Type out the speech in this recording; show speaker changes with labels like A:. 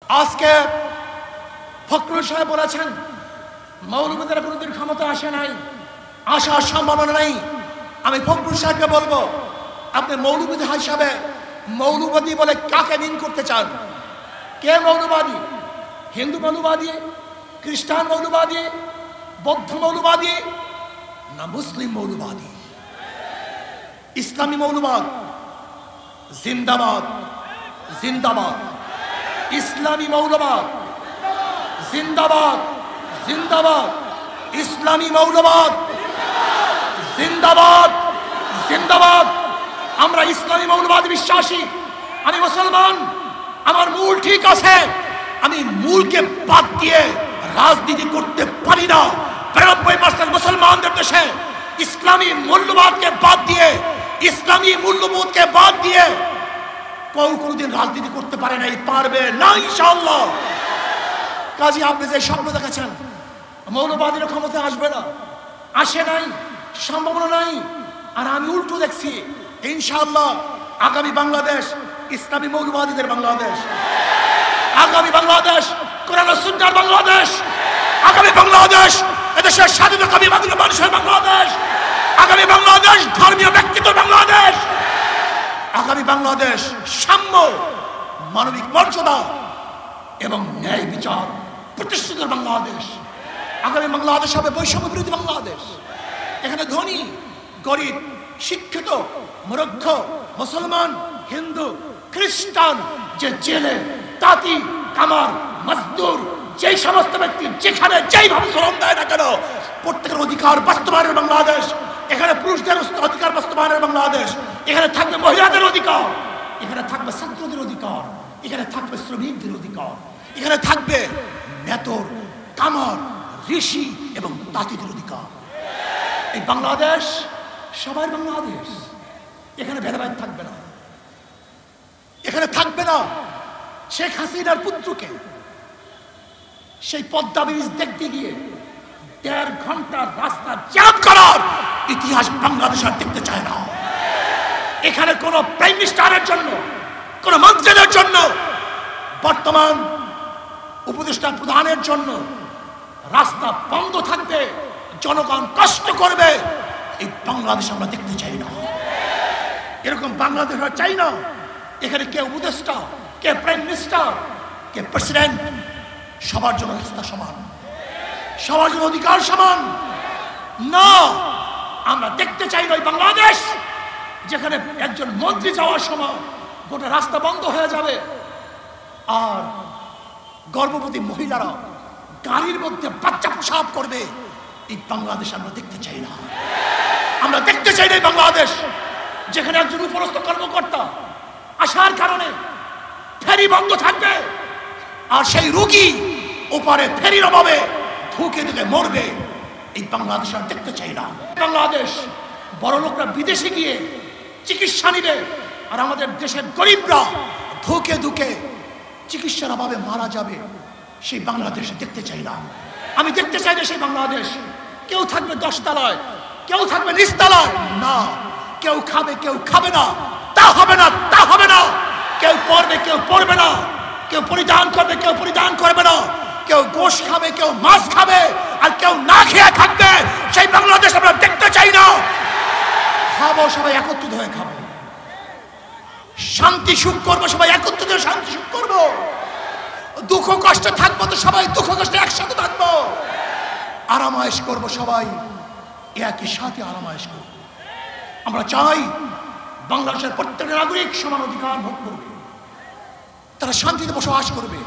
A: আজকে ফখরুল সাহেব বলেছেন মৌলবাদীরা কোনোদিন ক্ষমতা আসে নাই, আসার সম্ভাবনা নাই। আমি ফখরুল সাহেবকে বলবো, আপনি মৌলবাদী হিসাবে মৌলবাদী বলে কাকে মিন করতে চান? কে মৌলবাদী? হিন্দু মৌলবাদী, খ্রিস্টান মৌলবাদী, বৌদ্ধ মৌলবাদী, না মুসলিম মৌলবাদী? ইসলামী মৌলবাদ জিন্দাবাদ, জিন্দাবাদ। ইসলামী মৌলবাদ জিন্দাবাদ, জিন্দাবাদ। ইসলামী মৌলবাদ জিন্দাবাদ, জিন্দাবাদ। আমরা ইসলামী মৌলবাদ বিশ্বাসী। আমি মুসলমান, আমার মূল ঠিক আছে। আমি মূলকে বাদ দিয়ে রাজনীতি করতে পারি না। ৯৫% মুসলমানদের দেশে ইসলামী মূল্যবাদকে বাদ দিয়ে, ইসলামী মূল্যবোধকে বাদ দিয়ে কেউ কোনোদিন রাজনীতি করতে পারে নাই, পারবে না ইনশাআল্লাহ। কাজী আপনি যে স্বপ্ন দেখেছেন মৌলবাদীরা ক্ষমতা আসবে না, আসে নাই, সম্ভাবনা নাই। আর আমি উল্টো দেখছি, ইনশাআল্লাহ আগামী বাংলাদেশ ইসলামী মৌলবাদীদের বাংলাদেশ, আগামী বাংলাদেশ কোরআন ও সুন্নাহর বাংলাদেশ, আগামী বাংলাদেশ এদেশের স্বাধীনতাকামী মানুষের বাংলাদেশ, আগামী বাংলাদেশ ধর্মীয় ব্যক্তিত্বের বাংলাদেশ, আগামী বাংলাদেশ সাম্য, মানবিক মর্যাদা এবং ন্যায় বিচার প্রতিষ্ঠিত বাংলাদেশ। আগামী বাংলাদেশ হবে বৈষম্য বিরোধী বাংলাদেশ। এখানে ধনী গরিব, শিক্ষিত মূর্খ, মুসলমান, হিন্দু, খ্রিস্টান, যে জেলে, তাঁতি, কামার, মজদুর, যেই সমস্ত ব্যক্তি যেখানে যেইভাবে শ্রম দেয় না কেন, প্রত্যেকের অধিকার বাস্তবায়নের বাংলাদেশ। এখানে পুরুষদের অধিকার বাস্তবায়নের বাংলাদেশ। এখানে থাকবে মহিলাদের অধিকার, এখানে থাকবে ছাত্রদের অধিকার, এখানে থাকবে শ্রমিকদের অধিকার, এখানে থাকবে মেতর, কামার, ঋষি এবং তাঁতিদের অধিকার। এই বাংলাদেশ সবার বাংলাদেশ। এখানে ভেদাভেদ থাকবে না, এখানে থাকবে না শেখ হাসিনার পুত্রকে সেই পদ্মা ব্রিজ দেখতে গিয়ে ১.৫ ঘন্টার রাস্তা জ্যাম করার ইতিহাস বাংলাদেশ আর দেখতে চায় না। এখানে কোন প্রাইম মিনিস্টারের জন্য, কোন মন্ত্রীদের জন্য, বর্তমান উপদেষ্টা প্রধানের জন্য রাস্তা বন্ধ থাকবে, জনগণ কষ্ট করবে, এই বাংলাদেশ আমরা দেখতে চাই না। এরকম বাংলাদেশ আমরা চাই না। এখানে কে উপদেষ্টা, কে প্রাইম মিনিস্টার, কে প্রেসিডেন্ট, সবার জন্য রাস্তা সমান, সবার জন্য অধিকার সমান না। আমরা দেখতে চাই না ওই বাংলাদেশ যেখানে একজন মন্ত্রী যাওয়ার সময় গোটা রাস্তা বন্ধ হয়ে যাবে আর গর্ভবতী মহিলারা গাড়ির মধ্যে বাচ্চা প্রসব করবে। এই বাংলাদেশ আমরা দেখতে চাই না। আমরা দেখতে চাই না এই বাংলাদেশ যেখানে একজন উপরস্থ কর্মকর্তা আসার কারণে ফেরি বন্ধ থাকবে আর সেই রোগী ওপারে ফেরির অভাবে ঢুকে ঢুকে মরবে। এই বাংলাদেশ আর দেখতে চাই না। বাংলাদেশ বড় লোকরা বিদেশে গিয়ে চিকিৎসা নিবে আর আমাদের দেশের গরিবরা ধুকে ধুকে চিকিৎসার অভাবে মারা যাবে। সেই বাংলাদেশ দেখতে চাই না। আমি দেখতে চাই না সেই বাংলাদেশ কেউ থাকবে 10 তলায়, কেউ থাকবে নিচতলায় না, কেউ খাবে কেউ খাবে না, তা হবে না, তা হবে না। কেউ পড়বে কেউ পড়বে না, কেউ পরিধান করবে কেউ পরিধান করবে না, কেউ গোশ খাবে কেউ মাছ খাবে আর কেউ না খেয়ে থাকবে। সেই বাংলাদেশ আমরা দেখতে চাই না। খাবো সবাই একত্রিত হয়ে খাবো, শান্তি সুখ করবো সবাই একত্রিত হয়ে শান্তি সুখ করবো, দুঃখ কষ্ট থাকবো তো সবাই দুঃখ কষ্টে একসাথে থাকবো, আরামায়েশ করবো সবাই একই সাথে আরামায়েশ করবো। আমরা চাই বাংলাদেশের প্রত্যেক নাগরিক সমান অধিকার ভোগ করবে, তারা শান্তিতে বসবাস করবে।